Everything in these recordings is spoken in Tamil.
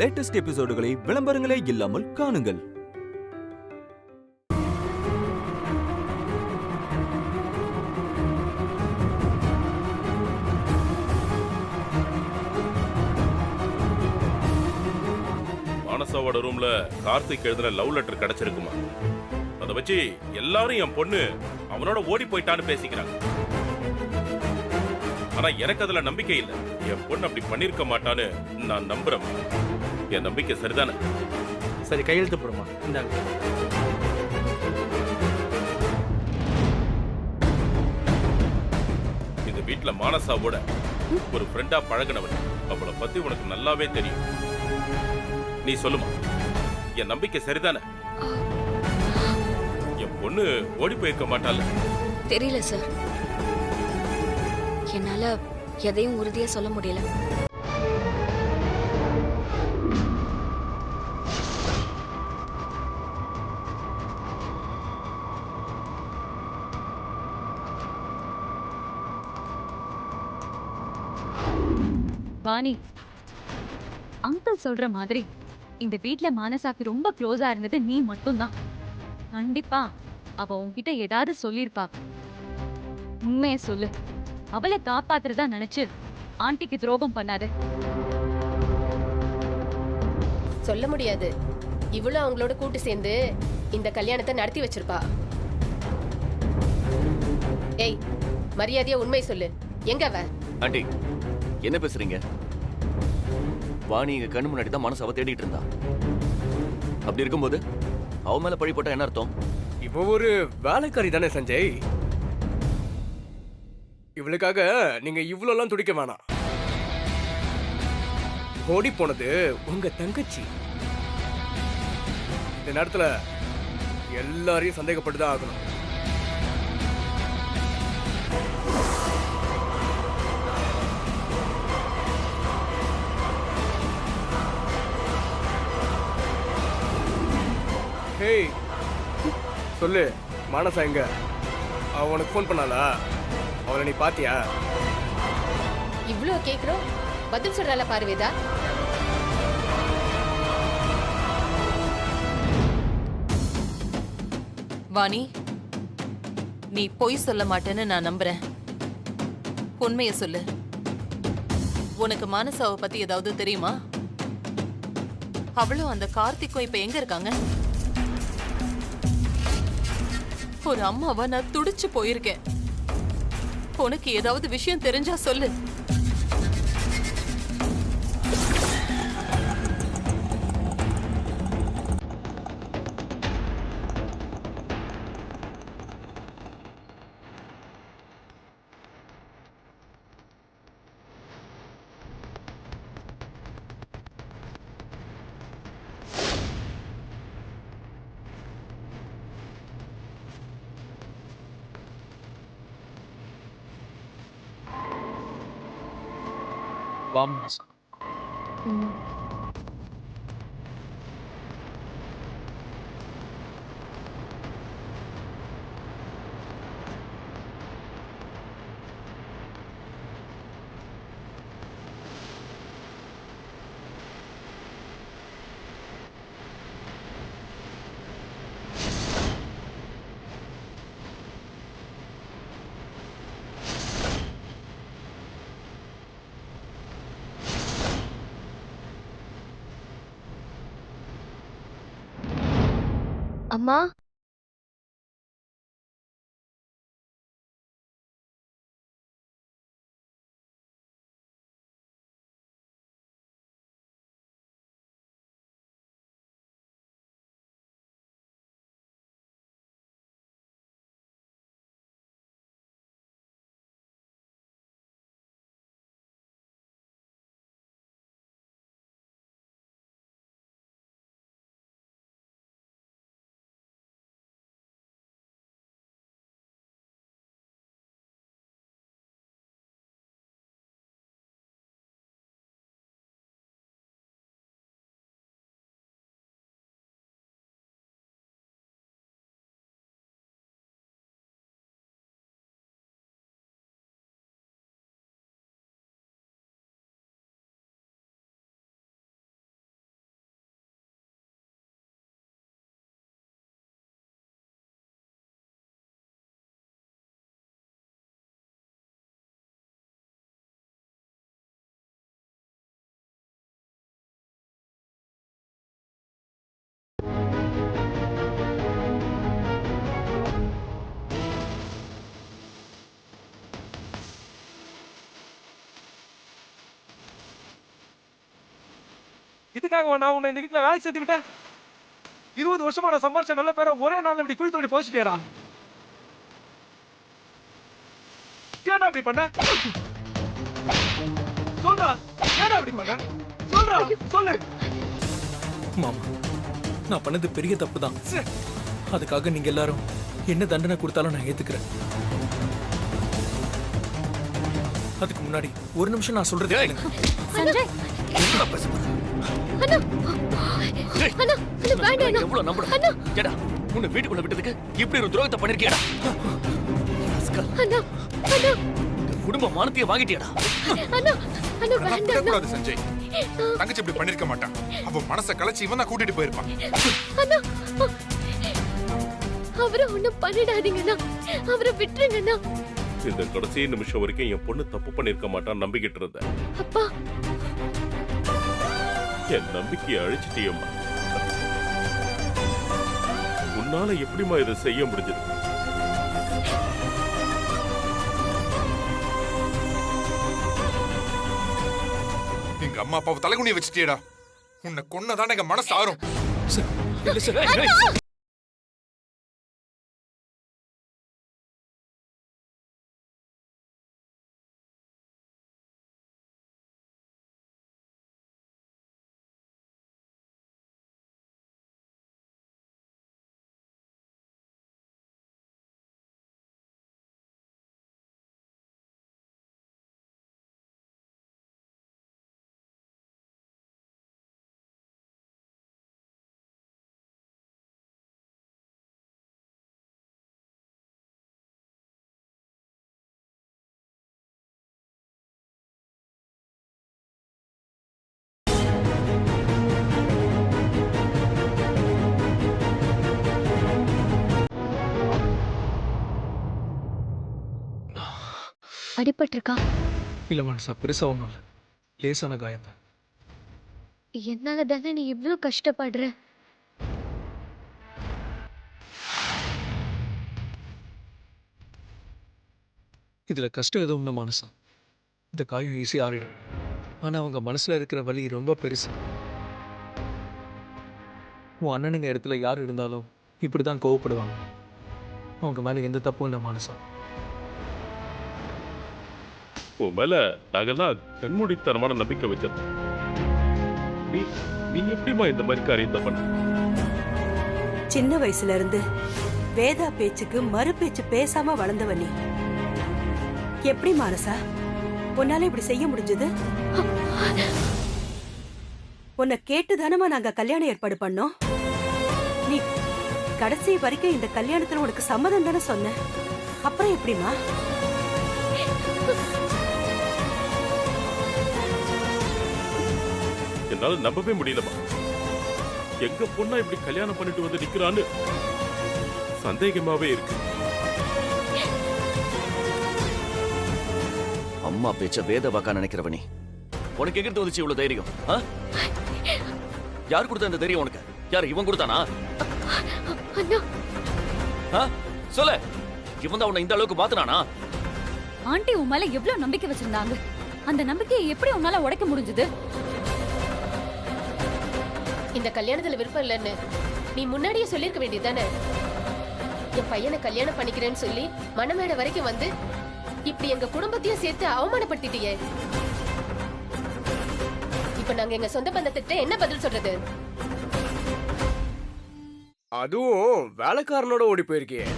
லேட்டஸ்ட் எபிசோடுகளை விளம்பரங்களே இல்லாமல் காணுங்கள். மானசாவோட ரூம்ல கார்த்திக் எழுதுன லவ் லெட்டர் கிடைச்சிருக்குமா? அதை வச்சு எல்லாரும் என் பொண்ணு அவனோட ஓடி போயிட்டான்னு பேசிக்கிறாங்க. ஆனா எனக்கு அதுல நம்பிக்கை இல்லை. என் பொண்ணு அப்படி பண்ணிருக்க மாட்டான்னு நான் நம்புறேன். என் நம்பிக்கை சரிதானே? சரி, கையெழுத்து போடுமா. இந்தாங்க. இந்த வீட்டுல மானசாவோட ஒரு ஃப்ரெண்டா பழகினவன். அவளை பத்தி உனக்கு நல்லாவே தெரியும். நீ சொல்லுமா, என் நம்பிக்கை சரிதானே? என் பொண்ணு ஓடி போயிருக்க மாட்டாள். தெரியல சார், என்னால எதையும் உறுதியா சொல்ல முடியல. வாணி, அங்கிள் சொல்ற மாதிரி இந்த வீட்ல மானசாக்கு ரொம்ப க்ளோஸா இருந்தது நீ மட்டும்தான். கண்டிப்பா அவ உன்கிட்ட ஏதாவது சொல்லிருப்பா. உண்மையை சொல்லு. அவளை காப்பாத்துறதா நினைச்சு ஆண்டிக்கு துரோகம் பண்ணாத. சொல்ல முடியாது. இவ்வளவு அவங்களோட கூட்டு சேர்ந்து இந்த கல்யாணத்தை நடத்தி வச்சிருப்பா. ஏய், மரியாதையா உண்மை சொல்லு. எங்க அவ? ஆண்டி, என்ன பேசுறீங்க? வாணி எங்க கண்ணு முன்னாடி தான் மனசாவை தேடிட்டு இருந்தா. அப்படி இருக்கும்போது அவ மேல பழி போட்டா என்ன அர்த்தம்? இவ ஒரு வேலைக்காரி தானே சஞ்சய். இவளுக்காக நீங்க இவ்வளவு துடிக்க வேணாம். ஓடி போனது உங்க தங்கச்சி. இந்த நேரத்துல எல்லாரையும் சந்தேகப்பட்டுதான் ஆகணும். ஹேய், சொல்லு, மானசா எங்க? அவ உனக்கு ஃபோன் பண்ணாளா? அவளை நீ பாத்தியா? இவ்வளவு கேக்குறோம், பதில் சொல்றால பார்வேதா? வாணி, நீ பொய் சொல்ல மாட்டேன்னு நான் நம்புறேன். உண்மையை சொல்லு. உனக்கு மானசாவை பத்தி ஏதாவது தெரியுமா? அவளும் அந்த கார்த்திக்கும் இப்ப எங்க இருக்காங்க? ஒரு அம்மாவா நான் துடிச்சு போயிருக்கேன். உனக்கு ஏதாவது விஷயம் தெரிஞ்சா சொல்லு. Vamos. அம்மா, இதுக்காக நான் உன்னை இந்த வீட்டுல வேலை சேர்த்து விட்டேன். 20 வருஷமா நான் சம்பாரிச்ச நல்ல பேரை ஒரே நாள்ல இப்படி குழி தோண்டி போச்சுட்டேடா. ஏன்டா இப்படி பண்ண? சொல்றா, ஏன்டா இப்படி பண்ண? சொல்றா, சொல்லு. மாமா, நான் பண்ணது பெரிய தப்பு தான். அதுக்காக நீங்க எல்லாரும் என்ன தண்டனை கொடுத்தாலும் நான் ஏத்துக்கிறேன். அதுக்கு முன்னாடி ஒரு நிமிஷம் நான் சொல்றது கேளுங்க. சஞ்சய் என்னடா பேச போற? அண்ணா டேய், அண்ணா அண்ணா வேண்டாம் அண்ணா. எவ்வளவு நம்புற? ஏடா, உன்னை வீட்டுக்குள்ள விட்டதுக்கு இப்படி ஒரு துரோகத்தை பண்ணிருக்கியடா. அண்ணா அண்ணா குடும்ப மானத்தையே வாங்கிட்டியடா. அண்ணா அண்ணா வேண்டாம் அண்ணா. கூடாது சஞ்சய். தங்கச்சி இப்படி பண்ணிருக்க மாட்டான். அவ மனசை கலைச்சு இவன் தான் கூட்டிட்டு போயிருப்பான். அண்ணா அவரை ஒண்ணும் பண்ணிடாதீங்கண்ணா. அவரை விட்டுருங்கண்ணா. இந்த கடைசி நிமிஷம் வரைக்கும் என் பொண்ணு தப்பு பண்ணிருக்க மாட்டான் நம்பிக்கிட்டு இருந்தேன். அப்பா என் நம்பிக்கையை அழிச்சிட்டியம்மா. உன்னால எப்படிமா இதை செய்ய முடிஞ்சது? எங்க அம்மா அப்பாவை தலைகுனிய வச்சுட்டியடா. உன்னை கொன்னதான எங்க மனசு ஆறும். இல்ல சார். அடிபட்டிருக்கா? இல்ல மனசா, பெருசா ஒண்ணும் இல்ல. லேசான காயம் தான். என்னால தானே நீ இவ்ளோ கஷ்டப்படுற. இதுல கஷ்டம் எதுவும் இல்லை மனசா. இந்த காயம் ஈஸியா ஆறிடும். ஆனா அவங்க மனசுல இருக்கிற வலி ரொம்ப பெருசு. உன் அண்ணனுங்க இடத்துல யார் இருந்தாலும் இப்படிதான் கோவப்படுவாங்க. அவங்க மேல எந்த தப்பும் இல்லை மனசா. உன் மேல நாங்கெல்லாம் கண்மூடித்தனமான நம்பிக்கை வச்சிருந்தோம். நீ நீ எப்படிமா இந்த மாதிரி காரியத்தை பண்ண? சின்ன வயசுல இருந்து வேதா பேச்சுக்கு மறு பேச்சு பேசாம வளர்ந்தவ நீ. எப்படி மானசா உன்னால இப்படி செய்ய முடிஞ்சது? உன்னை கேட்டுதானமா நாங்க கல்யாணம் ஏற்பாடு பண்ணோம். நீ கடைசி வரைக்கும் இந்த கல்யாணத்துல உனக்கு சம்மதம் தானே சொன்ன. அப்புறம் எப்படிமா? என்னால நம்பவே முடியலமா. எங்க பொண்ணா இப்படி கல்யாணம் பண்ணிட்டு வந்து நிக்கிறான்னு சந்தேகமாவே இருக்கு. அம்மா பேச்ச வேத வாக்கா நினைக்கிறவ நீ. உனக்கு எங்கிருந்து வந்துச்சு இவ்வளவு தைரியம்? யார் கொடுத்த அந்த தைரியம் உனக்கு? யார் இவன் கொடுத்தானா? சொல்ல, இவன் தான் உன்னை இந்த அளவுக்கு மாத்துனானா? ஆண்டி உன் மேல எவ்வளவு நம்பிக்கை வச்சிருந்தாங்க. அந்த நம்பிக்கையை எப்படி உன்னால உடைக்க முடிஞ்சது? இந்த கல்யாணத்துல விருப்பம் இல்லைன்னு நீ முன்னாடியே சொல்லிருக்க வேண்டியதானே. என் பையனை கல்யாணம் பண்ணிக்கிறேன்னு சொல்லி மணமேடை வரைக்கும் வந்து இப்படி எங்க குடும்பத்தையும் சேர்த்து அவமானப்படுத்திட்டியே. இப்ப நாங்க எங்க சொந்த பந்தத்திட்ட என்ன பதில் சொல்றது? அதுவும் வேலைக்காரனோட ஓடி போயிருக்கியே.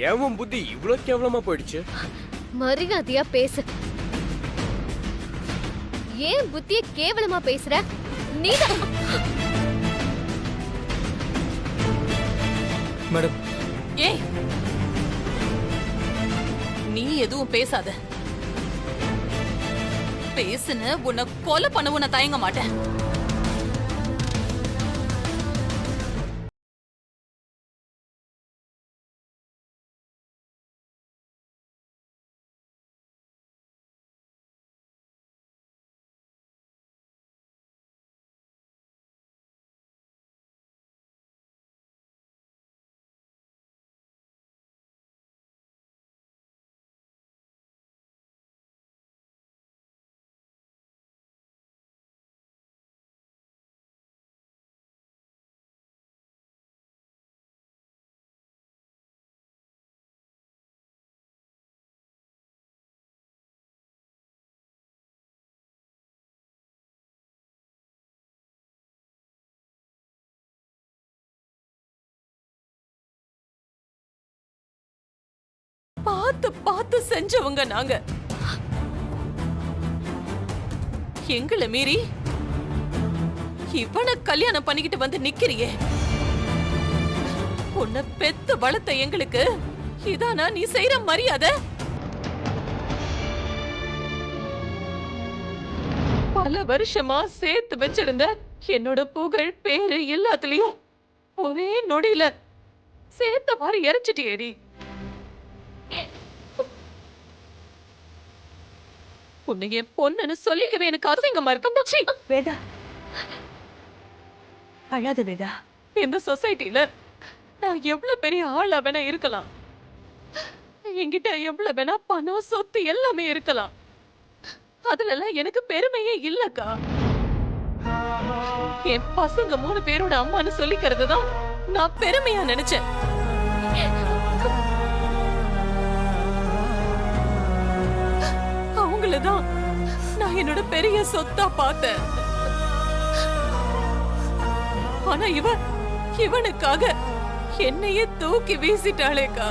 ஏன் புத்தி இவ்வளவு கேவலமா போயிடுச்சு? மரியாதையா பேசு. ஏன் புத்திய கேவலமா பேசுற? நீதான் மேடம். ஏய், நீ எதுவும் பேசாத. பேசுன உன்னை கொலை பண்ண உன்னை தயங்க மாட்டேன். பார்த்து பார்த்து செஞ்சவங்க நாங்க. எங்களை மீறி இவனை கல்யாணம் பண்ணிக்கிட்டு வந்து நிக்கிறியே. உன்னை பெத்து வளர்த்த எங்களுக்கு இதானா நீ செய்யற மரியாதை? பல வருஷமா சேர்த்து வச்சிருந்த என்னோட புகழ் பேரு எல்லாத்துலயும் ஒரே நொடியில சேர்த்த மாதிரி இறைச்சிட்டியேடி. உன்னை என் பொண்ணுன்னு சொல்லிக்கவே எனக்கு அசிங்கமா இருக்கு. வேதா, அழாத வேதா. இந்த சொசைட்டில நான் எவ்வளவு பெரிய ஆளா வேணா இருக்கலாம், என்கிட்ட எவ்வளவு வேணா பணம் சொத்து எல்லாமே இருக்கலாம், அதுல எல்லாம் எனக்கு பெருமையே இல்லக்கா. என் பசங்க 3 பேரோட அம்மான்னு சொல்லிக்கிறது தான் நான் பெருமையா நினைச்சேன். அவங்களதான் நான் என்னோட பெரிய சொத்தா பார்த்தேன். ஆனா இவனுக்காக என்னையே தூக்கி வீசிட்டாளேக்கா.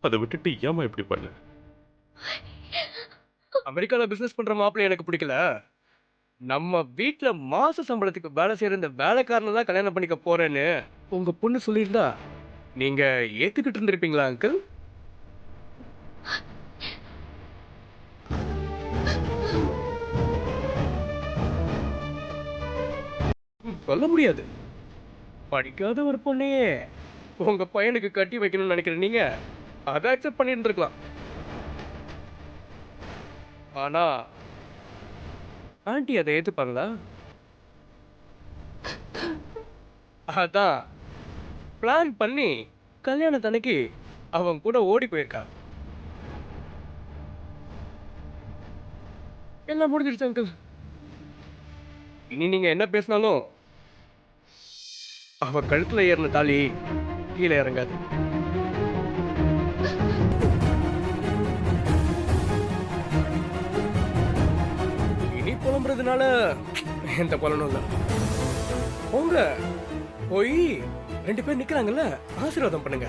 அதை விட்டுட்டு ஏமா இப்படி பண்ண? அமெரிக்கால பிசினஸ் பண்ற மாப்பிள்ளை எனக்கு பிடிக்கல. நம்ம வீட்டுல மாச சம்பளத்துக்கு வேலை செய்யற இந்த வேலைக்காரனை தான் கல்யாணம் பண்ணிக்க போறேன்னு உங்க பொண்ணு சொல்லியிருந்தா நீங்க ஏத்துக்கிட்டு இருந்திருப்பீங்களா அங்கிள்? சொல்ல முடியாது. படிக்காத ஒரு பொண்ணையே உங்க பையனுக்கு கட்டி வைக்கணும்னு நினைக்கிற நீங்க அதை அக்செப்ட் பண்ணி இருந்திருக்கலாம். ஆனா ஆண்டி அதை ஏத்துப்பாங்களா? அதான் பிளான் பண்ணி கல்யாணத்தன்னைக்கு அவன் கூட ஓடி போயிருக்கா. எல்லாம் முடிஞ்சிருச்சு அங்கிள். இனி நீங்க என்ன பேசினாலும் அவ கழுத்துல ஏறின தாலி கீழே இறங்காது. இனி புலம்புறதுனால எந்த பலனும் இல்ல. போங்க, போய் 2 பேர் நிக்கிறாங்கல்ல, ஆசீர்வாதம் பண்ணுங்க.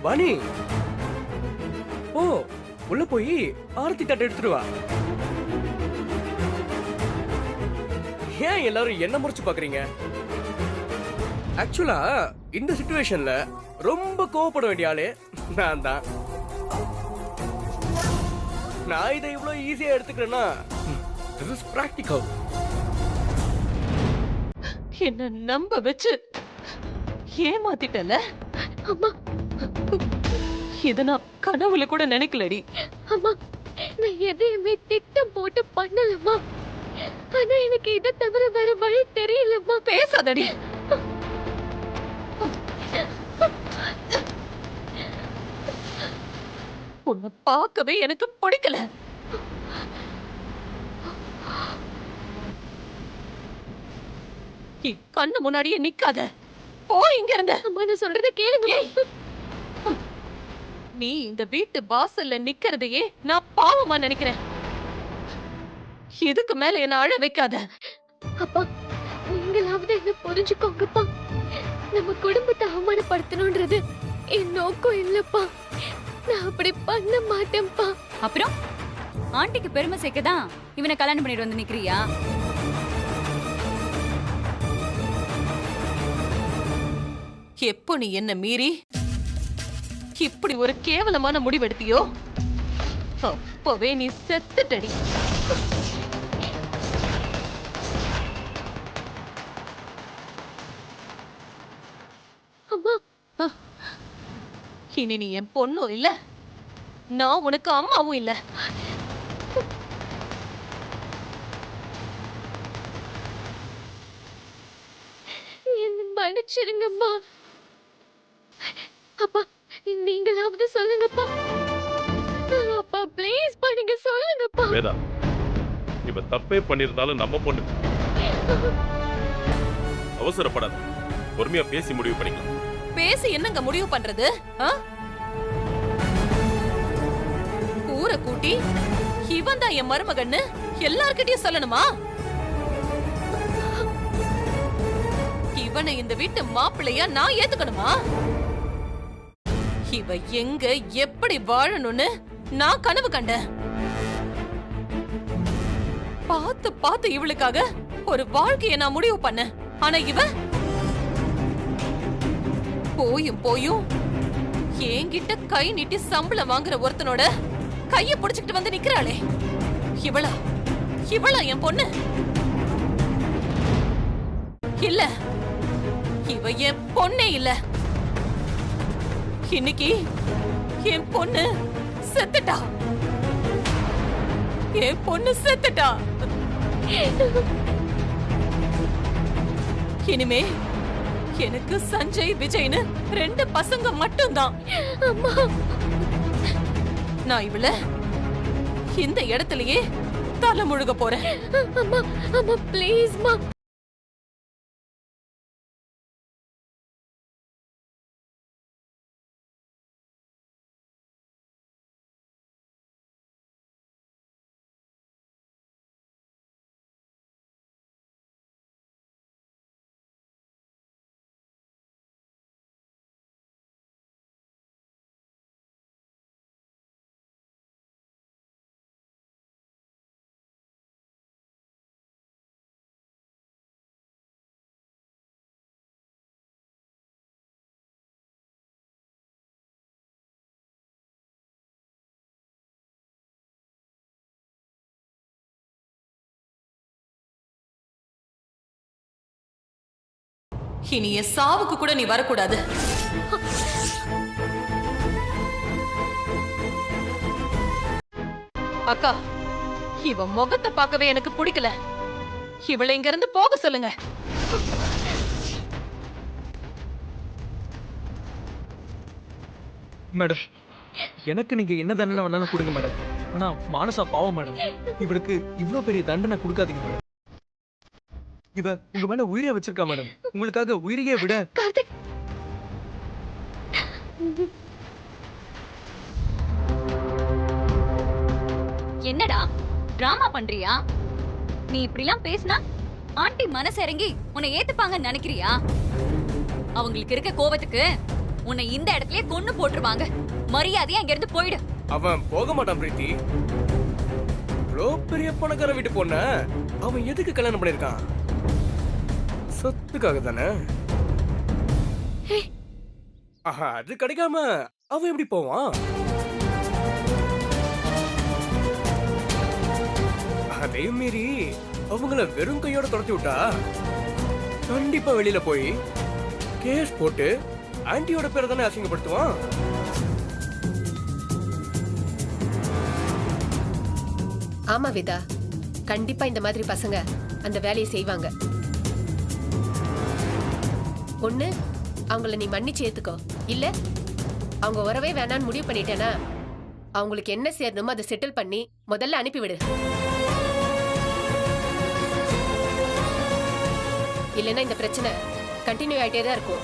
வாணி, ஓ உள்ள போய் ஆரத்தி தட்டை எடுத்துட்டு வா. ஏன் எல்லாரும் என்ன முறைச்சு பாக்குறீங்க? ஆக்சுவலா இந்த சிச்சுவேஷன்ல ரொம்ப கோவப்பட வேண்டிய ஆளு நான் தான். நான் இதை இவ்வளவு ஈஸியா எடுத்துக்கிறேன்னா this is practical. என்ன நம்ப வச்சு ஏமாத்திட்டல அம்மா. இத நான் கனவுல கூட நினைக்கலடி. அம்மா, நான் எதையுமே திட்டம் போட்டு பண்ணலம்மா. ஆனா எனக்கு இதை தவிர வேற வழி தெரியலம்மா. பேசாதடி. உன்னை பார்க்கவே எனக்கு பிடிக்கல. கண்ணு முன்னாடியே நிக்காத, போ இங்க இருந்து. அம்மா, நான் சொல்றத கேளுங்க. நீ இந்த வீட்டு வாசல்ல நிக்கிறதையே நான் பாவமா நினைக்கிறேன். இதுக்கு மேல என்ன அழ வைக்காத. அப்பா, நீங்களாவது என்ன புரிஞ்சுக்கோங்கப்பா. நம்ம குடும்பத்தை அவமானப்படுத்தணும்ன்றது என் நோக்கம் இல்லப்பா. நான் அப்படி பண்ண மாட்டேன்ப்பா. அப்புறம் ஆண்டிக்கு பெருமை சேர்க்கதான் இவனை கல்யாணம் பண்ணிட்டு வந்து நிக்கிறியா? எப்போ நீ என்ன மீறி இப்படி ஒரு கேவலமான முடிவெடுத்தியோ அப்பவே நீ செத்துட்டடி. அம்மா, இனி நீ என் பொண்ணும் இல்ல, நான் உனக்கு அம்மாவும் இல்ல. மன்னிச்சிருங்கம்மா. அப்பா நீங்களாவது சொல்லுங்கப்பா. அப்பா ப்ளீஸ் பா, நீங்க சொல்லுங்கப்பா. வேதா, இவ தப்பே பண்ணிருந்தாலும் நம்ம பொண்ணு. அவசரப்படாத, பொறுமையா பேசி முடிவு பண்ணிக்கலாம். பேசி என்னங்க முடிவு பண்றது? ஊரை கூட்டி இவன் தான் என் மருமகன்னு எல்லார்கிட்டயும் சொல்லணுமா? இவனை இந்த வீட்டு மாப்பிள்ளையா நான் ஏத்துக்கணுமா? இவ எங்க எப்படி வாழணும்னு நான் கனவு கண்டேன். பார்த்து பார்த்து இவளுக்காக ஒரு வாழ்க்கைய நான் முடிவு பண்ணேன். ஆனா இவ போயும் என்கிட்ட கை நீட்டி சம்பளம் வாங்குற ஒருத்தனோட கைய புடிச்சுக்கிட்டு வந்து நிக்கிறாளே, இவளா என் பொண்ணு? இல்ல, இவ என் பொண்ணே இல்ல. இன்னைக்கு என் பொண்ணு செத்துட்டா. என் பொண்ணு செத்துட்டா. இனிமே எனக்கு சஞ்சய் விஜய்னு 2 பசங்க மட்டும்தான். அம்மா, நான் இவள இந்த இடத்துலயே தலை முழுக போறேன். அம்மா அம்மா ப்ளீஸ்மா. இனி என் சாவுக்கு கூட நீ வரக்கூடாது. அக்கா, இவ முகத்தை பார்க்கவே எனக்கு பிடிக்கல. இவளை இங்க இருந்து போக சொல்லுங்க. மேடம், எனக்கு நீங்க என்ன தண்டனை வேணாலும் கொடுங்க மேடம். ஆனா மானசா பாவம் மேடம். இவளுக்கு இவ்வளவு பெரிய தண்டனை கொடுக்காதீங்க மேடம். இவ உங்க மேல உயிரை வச்சிருக்கா மேடம். உங்களுக்காக உயிரையே விட. என்னடா டிராமா பண்றியா? நீ இப்படிலாம் பேசினா ஆண்டி மனசு இறங்கி உன்னை ஏத்துப்பாங்கன்னு நினைக்கிறியா? அவங்களுக்கு இருக்க கோவத்துக்கு உன்னை இந்த இடத்துலயே கொன்னு போட்டுருவாங்க. மரியாதையா அங்க இருந்து போயிடு. அவன் போக மாட்டான் பிரீத்தி. இவ்வளோ பெரிய பணக்கார வீட்டு பொண்ண அவன் எதுக்கு கல்யாணம் பண்ணிருக்கான்? சொத்துக்காக தானே. அது கிடைக்காம அவன் எப்படி போவான்? அதையும் மீறி அவங்கள வெறும் கையோட துரத்தி விட்டா கண்டிப்பா வெளியில போய் கேஸ் போட்டு ஆன்டியோட பேரை தானே அசிங்கப்படுத்துவான். ஆமா வேதா, கண்டிப்பா இந்த மாதிரி பசங்க அந்த வேலையை செய்வாங்க. ஒண்ணு அவங்கள நீ மன்னிச்சு ஏத்துக்கோ, இல்ல அவங்க உறவே வேணான்னு முடிவு பண்ணிட்டேனா அவங்களுக்கு என்ன சேரணுமோ அதை செட்டில் பண்ணி முதல்ல அனுப்பிவிடு. இல்லைன்னா இந்த பிரச்சனை கண்டினியூ ஆயிட்டே தான் இருக்கும்.